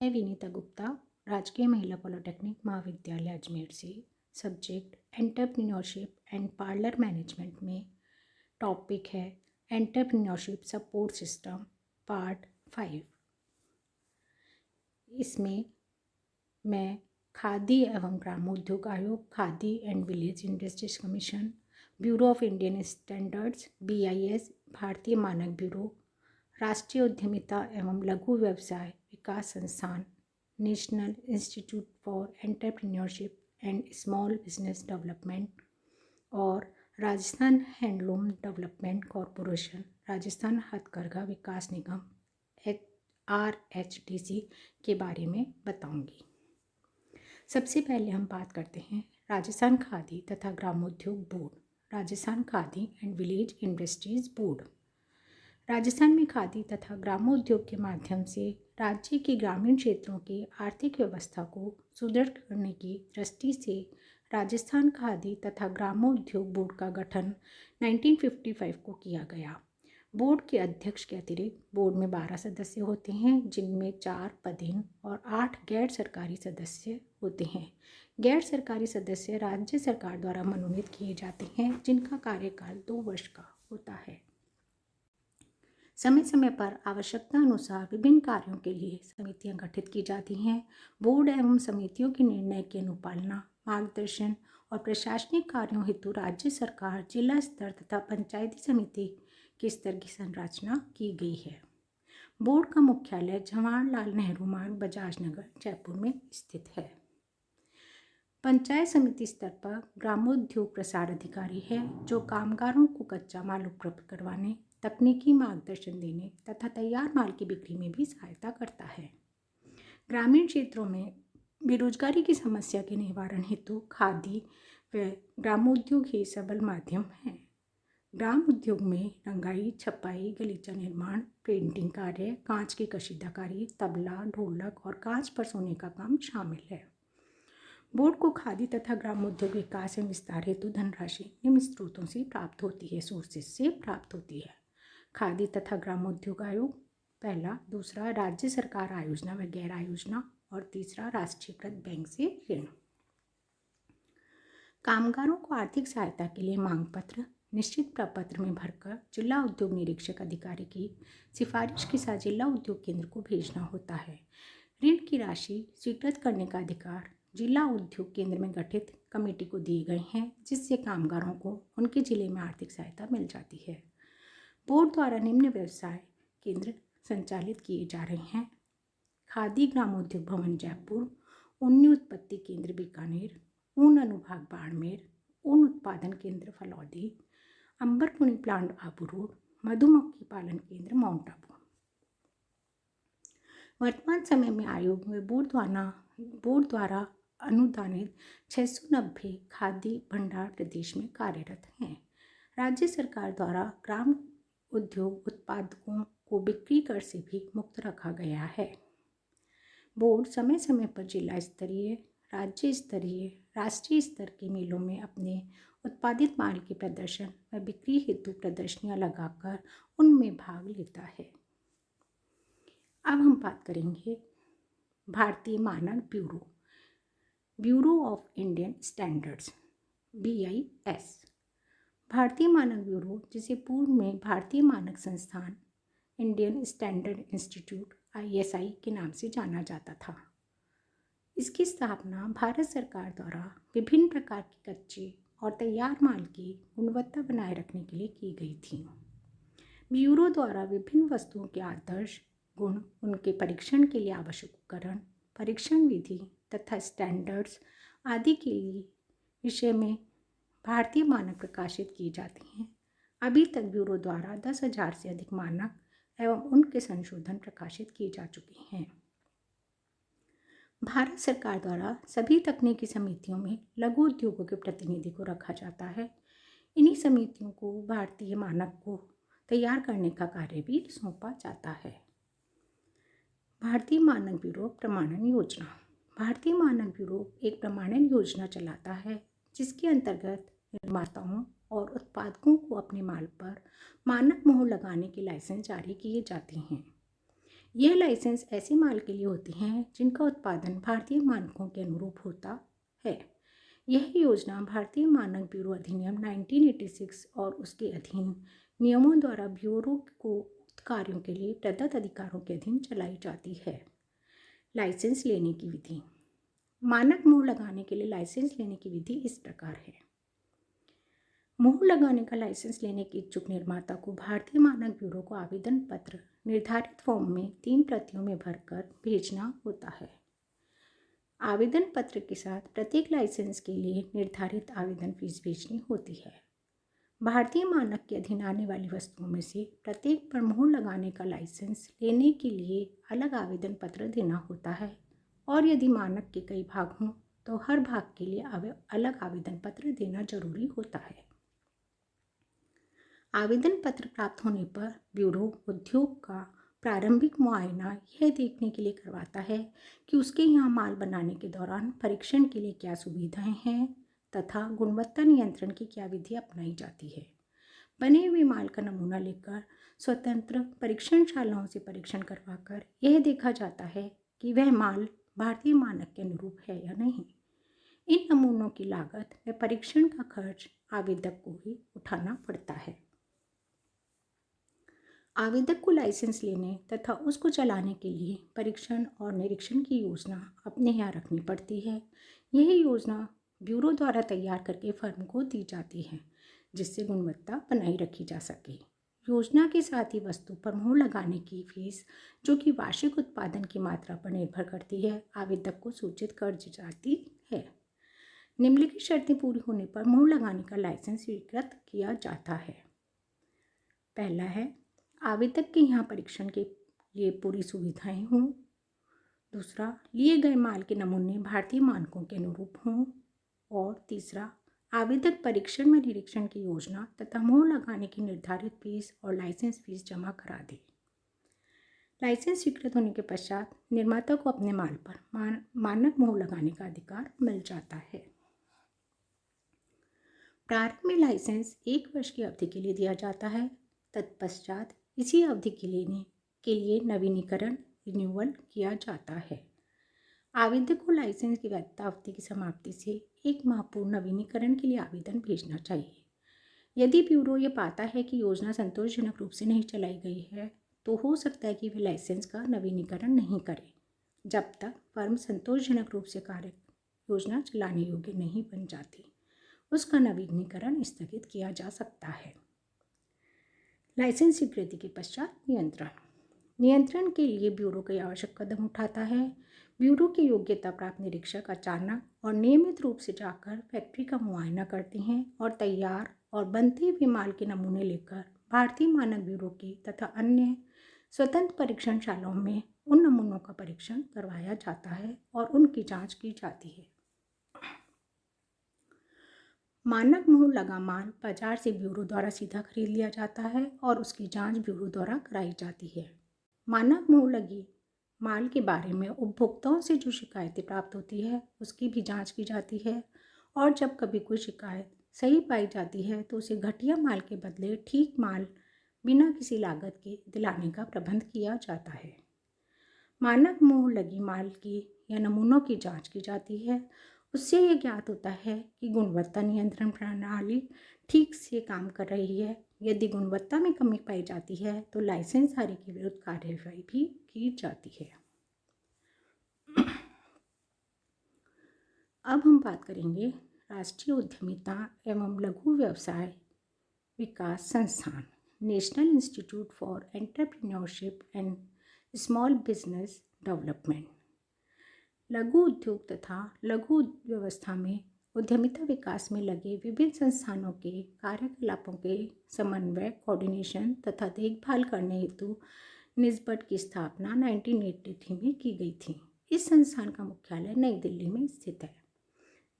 मैं विनीता गुप्ता, राजकीय महिला पॉलिटेक्निक महाविद्यालय अजमेर से subject entrepreneurship and parlour management में टॉपिक है एंटरप्रेन्योरशिप सपोर्ट सिस्टम पार्ट 5। इसमें मैं खादी एवं ग्रामोद्योग आयोग, khadi and village industries commission, bureau of Indian standards BIS, भारतीय मानक ब्यूरो, राष्ट्रीय उद्यमिता एवं लघु व्यवसाय विकास संस्थान, national institute for entrepreneurship and small business development और Rajasthan handloom development corporation, Rajasthan हथकरघा विकास निगम RHDC के बारे में बताऊंगी। सबसे पहले हम बात करते हैं राजस्थान खादी तथा ग्रामोद्योग board, Rajasthan khadi and village industries board. Rajasthan में खादी तथा ग्रामोद्योग के माध्यम से राज्य के ग्रामीण क्षेत्रों की आर्थिक व्यवस्था को सुदृढ़ करने की दृष्टि से राजस्थान खादी तथा ग्रामोद्योग बोर्ड का गठन 1955 को किया गया। बोर्ड के अध्यक्ष के अतिरिक्त बोर्ड में 12 सदस्य होते हैं, जिनमें 4 पदेन और 8 गैर सरकारी सदस्य होते हैं। गैर सरकारी सदस्य राज्य सरकार द्वारा मनोनीत किए जाते हैं, जिनका कार्यकाल 2 वर्ष का होता है। समय समय पर आवश्यकता अनुसार विभिन्न कार्यों के लिए समितियां गठित की जाती हैं। बोर्ड एवं समितियों के निर्णय की अनुपालना, मार्गदर्शन और प्रशासनिक कार्यों हेतु राज्य सरकार, जिला स्तर तथा पंचायती समिति के स्तर की संरचना की गई है। बोर्ड का मुख्यालय जवाहरलाल नेहरू मार्ग, बजाज नगर, जयपुर में स्थित है। पंचायत समिति स्तर पर ग्रामोद्योग प्रसार अधिकारी है, जो कामगारों को कच्चा माल उपलब्ध करवाने, तकनीकी मार्गदर्शन देने तथा तैयार माल की बिक्री में भी सहायता करता है। ग्रामीण क्षेत्रों में बेरोजगारी की समस्या के निवारण हेतु खादी व ग्रामोद्योग ही सबल माध्यम है। ग्राम उद्योग में रंगाई, छपाई, गलीचा निर्माण, पेंटिंग कार्य, कांच की कशीदाकारी, तबला, ढोलक और कांच पर सोने का काम शामिल है। बोर्ड को खादी तथा ग्रामोद्योग विकास एवं विस्तार हेतु धनराशि निम्न स्रोतों से प्राप्त होती है, सोर्सेज से प्राप्त होती है। खादी तथा ग्रामोद्योग आयोग, पहला, दूसरा राज्य सरकार आयोजना व गैर आयोजना और तीसरा राष्ट्रीयकृत बैंक से ऋण। कामगारों को आर्थिक सहायता के लिए मांग पत्र निश्चित प्रपत्र में भरकर जिला उद्योग निरीक्षक अधिकारी की सिफारिश के साथ जिला उद्योग केंद्र को भेजना होता है। ऋण की राशि स्वीकृत करने का अधिकार जिला उद्योग केंद्र में गठित कमेटी को दिए गए हैं, जिससे कामगारों को उनके जिले में आर्थिक सहायता मिल जाती है। बोर्ड द्वारा निम्न व्यवसाय केंद्र संचालित किए जा रहे हैं: खादी ग्रामोद्योग भवन जयपुर, ऊनी उत्पत्ति केंद्र बीकानेर, ऊन अनुभाग बाड़मेर, ऊन उत्पादन केंद्र फलौदी, अंबरपुरी प्लांट आबू रोड, मधुमक्खी पालन केंद्र माउंट आबू। वर्तमान समय में आयोग में बोर्ड द्वारा अनुदानित 690 खादी भंडार प्रदेश में कार्यरत हैं। राज्य सरकार द्वारा ग्राम उद्योग उत्पादकों को बिक्री कर से भी मुक्त रखा गया है। बोर्ड समय समय पर जिला स्तरीय, राज्य स्तरीय, राष्ट्रीय स्तर के मेलों में अपने उत्पादित माल के प्रदर्शन व बिक्री हेतु प्रदर्शनियां लगाकर उनमें भाग लेता है। अब हम बात करेंगे भारतीय मानक bureau, bureau of Indian standards BIS। भारतीय मानक ब्यूरो, जिसे पूर्व में भारतीय मानक संस्थान इंडियन स्टैंडर्ड इंस्टीट्यूट ISI के नाम से जाना जाता था। इसकी स्थापना भारत सरकार द्वारा विभिन्न प्रकार के कच्चे और तैयार माल की गुणवत्ता बनाए रखने के लिए की गई थी। ब्यूरो द्वारा विभिन्न वस्तुओं के आदर्श गुण, उनके परीक्षण के लिए आवश्यक उपकरण, परीक्षण विधि तथा स्टैंडर्ड्स आदि के लिए विषय में भारतीय मानक प्रकाशित किए जाते हैं। अभी तक ब्यूरो द्वारा 10,000 से अधिक मानक एवं उनके संशोधन प्रकाशित किए जा चुके हैं। भारत सरकार द्वारा सभी तकनीकी समितियों में लघु उद्योगों के प्रतिनिधि को रखा जाता है। इन्हीं समितियों को भारतीय मानक को तैयार करने का कार्य भी सौंपा जाता है। भारतीय मानक ब्यूरो प्रमाणन योजना, भारतीय मानक ब्यूरो एक प्रमाणन योजना चलाता है, जिसके अंतर्गत निर्माताओं और उत्पादकों को अपने माल पर मानक मोहर लगाने के लाइसेंस जारी किए जाते हैं। यह लाइसेंस ऐसे माल के लिए होती हैं जिनका उत्पादन भारतीय मानकों के अनुरूप होता है। यह योजना भारतीय मानक ब्यूरो अधिनियम 1986 और उसके अधीन नियमों द्वारा ब्यूरो को उक्त कार्यों के लिए प्रदत्त अधिकारों के अधीन चलाई जाती है। लाइसेंस लेने की विधि। मानक मोहर लगाने के लिए लाइसेंस लेने की विधि इस प्रकार है। मोहर लगाने का लाइसेंस लेने के इच्छुक निर्माता को भारतीय मानक ब्यूरो को आवेदन पत्र निर्धारित फॉर्म में 3 प्रतियों में भरकर भेजना होता है। आवेदन पत्र के साथ प्रत्येक लाइसेंस के लिए निर्धारित आवेदन फीस भेजनी होती है। भारतीय मानक के अधीन आने वाली वस्तुओं में से प्रत्येक पर मोहर लगाने का लाइसेंस लेने के लिए अलग आवेदन पत्र देना होता है और यदि मानक के कई भाग हों तो हर भाग के लिए अलग आवेदन पत्र देना जरूरी होता है। आवेदन पत्र प्राप्त होने पर ब्यूरो उद्योग का प्रारंभिक मुआयना यह देखने के लिए करवाता है कि उसके यहाँ माल बनाने के दौरान परीक्षण के लिए क्या सुविधाएं हैं तथा गुणवत्ता नियंत्रण की क्या विधि अपनाई जाती है। बने हुए माल का नमूना लेकर स्वतंत्र परीक्षणशालाओं से परीक्षण करवाकर यह देखा जाता है कि वह माल भारतीय मानक के अनुरूप है या नहीं। इन नमूनों की लागत व परीक्षण का खर्च आवेदक को ही उठाना पड़ता है। आवेदक को लाइसेंस लेने तथा उसको चलाने के लिए परीक्षण और निरीक्षण की योजना अपने यहाँ रखनी पड़ती है। यह योजना ब्यूरो द्वारा तैयार करके फर्म को दी जाती है जिससे गुणवत्ता बनाई रखी जा सके। योजना के साथ ही वस्तु पर मोहर लगाने की फीस, जो कि वार्षिक उत्पादन की मात्रा पर निर्भर करती है, आवेदक को सूचित कर दी जाती है। निम्नलिखित शर्तें पूरी होने पर मोहर लगाने का लाइसेंस स्वीकृत किया जाता है। पहला है, आवेदक के यहाँ परीक्षण के लिए पूरी सुविधाएं हों। दूसरा, लिए गए माल के नमूने भारतीय मानकों के अनुरूप हों। और तीसरा, आवेदक परीक्षण में निरीक्षण की योजना तथा मोहर लगाने की निर्धारित फीस और लाइसेंस फीस जमा करा दे। लाइसेंस स्वीकृत होने के पश्चात निर्माता को अपने माल पर मानक मोहर लगाने का अधिकार मिल जाता है। प्रारंभ में लाइसेंस 1 वर्ष की अवधि के लिए दिया जाता है। तत्पश्चात इसी अवधि के लिए नवीनीकरण रिन्यूअल किया जाता है। आवेदक को लाइसेंस की वैधता अवधि की समाप्ति से 1 माह पूर्व नवीनीकरण के लिए आवेदन भेजना चाहिए। यदि ब्यूरो ये पाता है कि योजना संतोषजनक रूप से नहीं चलाई गई है तो हो सकता है कि वे लाइसेंस का नवीनीकरण नहीं करे जब तक फर्म संतोषजनक रूप से कार्य योजना चलाने योग्य नहीं बन जाती। उसका नवीनीकरण स्थगित किया जा सकता है। लाइसेंस स्वीकृति के पश्चात नियंत्रण के लिए ब्यूरो कई आवश्यक कदम उठाता है। ब्यूरो की योग्यता प्राप्त निरीक्षक अचानक और नियमित रूप से जाकर फैक्ट्री का मुआयना करते हैं और तैयार और बनते हुए माल के नमूने लेकर भारतीय मानक ब्यूरो की तथा अन्य स्वतंत्र परीक्षणशालाओं में उन नमूनों का परीक्षण करवाया जाता है और उनकी जांच की जाती है। मानक मोहर लगा माल बाजार से ब्यूरो द्वारा सीधा खरीद लिया जाता है और उसकी जांच ब्यूरो द्वारा कराई जाती है। मानक मोहर लगी माल के बारे में उपभोक्ताओं से जो शिकायतें प्राप्त होती है उसकी भी जांच की जाती है और जब कभी कोई शिकायत सही पाई जाती है तो उसे घटिया माल के बदले ठीक माल बिना किसी लागत के दिलाने का प्रबंध किया जाता है। मानक मोहर लगी माल की या नमूनों की जांच की जाती है। उससे यह ज्ञात होता है कि गुणवत्ता नियंत्रण प्रणाली ठीक से काम कर रही है। यदि गुणवत्ता में कमी पाई जाती है तो लाइसेंसधारी के विरुद्ध कार्यवाही भी की जाती है। अब हम बात करेंगे राष्ट्रीय उद्यमिता एवं लघु व्यवसाय विकास संस्थान, national institute for entrepreneurship and small business development. लघु उद्योग तथा लघु व्यवस्था में उद्यमिता विकास में लगे विभिन्न संस्थानों के कार्यकलापों के समन्वय, कोऑर्डिनेशन तथा देखभाल करने हेतु निस्बट की स्थापना 1983 में की गई थी। इस संस्थान का मुख्यालय नई दिल्ली में स्थित है।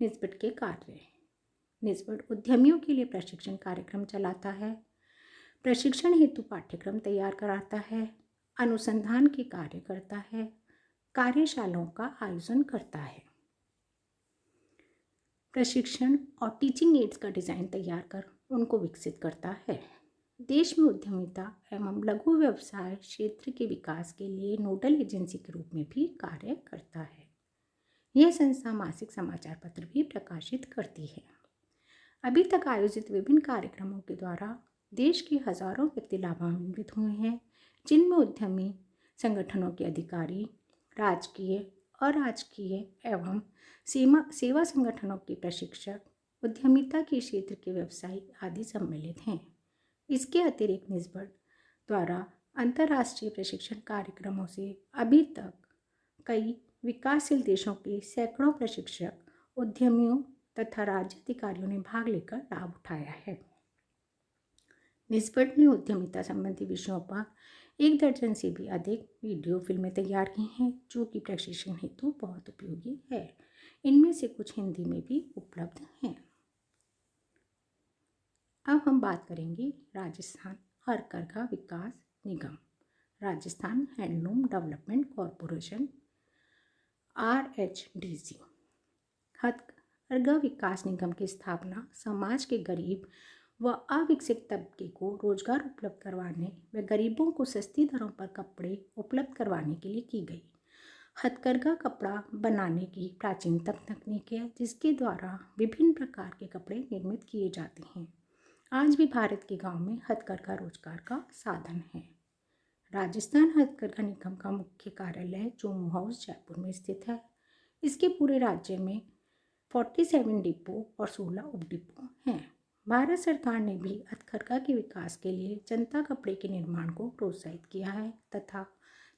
निस्बट के कार्य। निस्बट उद्यमियों के लिए प्रशिक्षण कार्यक्रम चलाता है, प्रशिक्षण हेतु पाठ्यक्रम तैयार कराता है, अनुसंधान के कार्य करता है, कार्यशालाओं का आयोजन करता है, प्रशिक्षण और टीचिंग एड्स का डिज़ाइन तैयार कर उनको विकसित करता है। देश में उद्यमिता एवं लघु व्यवसाय क्षेत्र के विकास के लिए नोडल एजेंसी के रूप में भी कार्य करता है। यह संस्था मासिक समाचार पत्र भी प्रकाशित करती है। अभी तक आयोजित विभिन्न कार्यक्रमों के द्वारा देश के हजारों व्यक्ति लाभान्वित हुए हैं, जिनमें उद्यमी संगठनों के अधिकारी, राजकीय, अराजकीय एवं सेवा संगठनों के प्रशिक्षक, उद्यमिता के क्षेत्र के व्यवसायी आदि सम्मिलित हैं। इसके अतिरिक्त निस्बत द्वारा अंतर्राष्ट्रीय प्रशिक्षण कार्यक्रमों से अभी तक कई विकासशील देशों के सैकड़ों प्रशिक्षक, उद्यमियों तथा राज्य अधिकारियों ने भाग लेकर लाभ उठाया है। निस्बत ने उद्यमिता संबंधी विषयों पर 1 दर्जन से भी अधिक वीडियो फिल्में तैयार की हैं, जो कि प्रशिक्षण हेतु बहुत उपयोगी है। इनमें से कुछ हिंदी में भी उपलब्ध हैं। अब हम बात करेंगे राजस्थान हथकरघा विकास निगम, Rajasthan handloom development corporation RHDC। हथकरघा विकास निगम की स्थापना समाज के गरीब व अविकसित तबके को रोजगार उपलब्ध करवाने व गरीबों को सस्ती दरों पर कपड़े उपलब्ध करवाने के लिए की गई। हथकरघा कपड़ा बनाने की प्राचीनतम तकनीक है, जिसके द्वारा विभिन्न प्रकार के कपड़े निर्मित किए जाते हैं। आज भी भारत के गांव में हथकरघा रोजगार का साधन है। राजस्थान हथकरघा निगम का मुख्य कार्यालय चोमू हाउस जयपुर में स्थित है। इसके पूरे राज्य में 47 डिपो और 16 उप डिपो हैं। भारत सरकार ने भी हथकरघा के विकास के लिए जनता कपड़े के निर्माण को प्रोत्साहित किया है तथा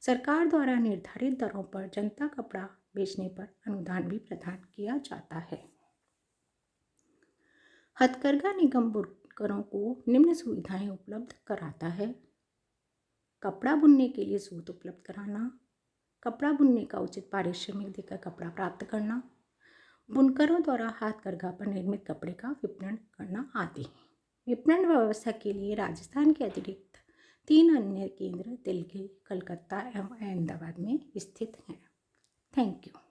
सरकार द्वारा निर्धारित दरों पर जनता कपड़ा बेचने पर अनुदान भी प्रदान किया जाता है। हथकरघा निगम बुनकरों को निम्न सुविधाएं उपलब्ध कराता है: कपड़ा बुनने के लिए सूत उपलब्ध कराना, कपड़ा बुनने का उचित पारिश्रमिक देकर कपड़ा प्राप्त करना, बुनकरों द्वारा हथकरघा पर निर्मित कपड़े का विपणन करना आदि। विपणन व्यवस्था के लिए राजस्थान के अतिरिक्त 3 अन्य केंद्र दिल्ली, कलकत्ता एवं अहमदाबाद में स्थित हैं। Thank you.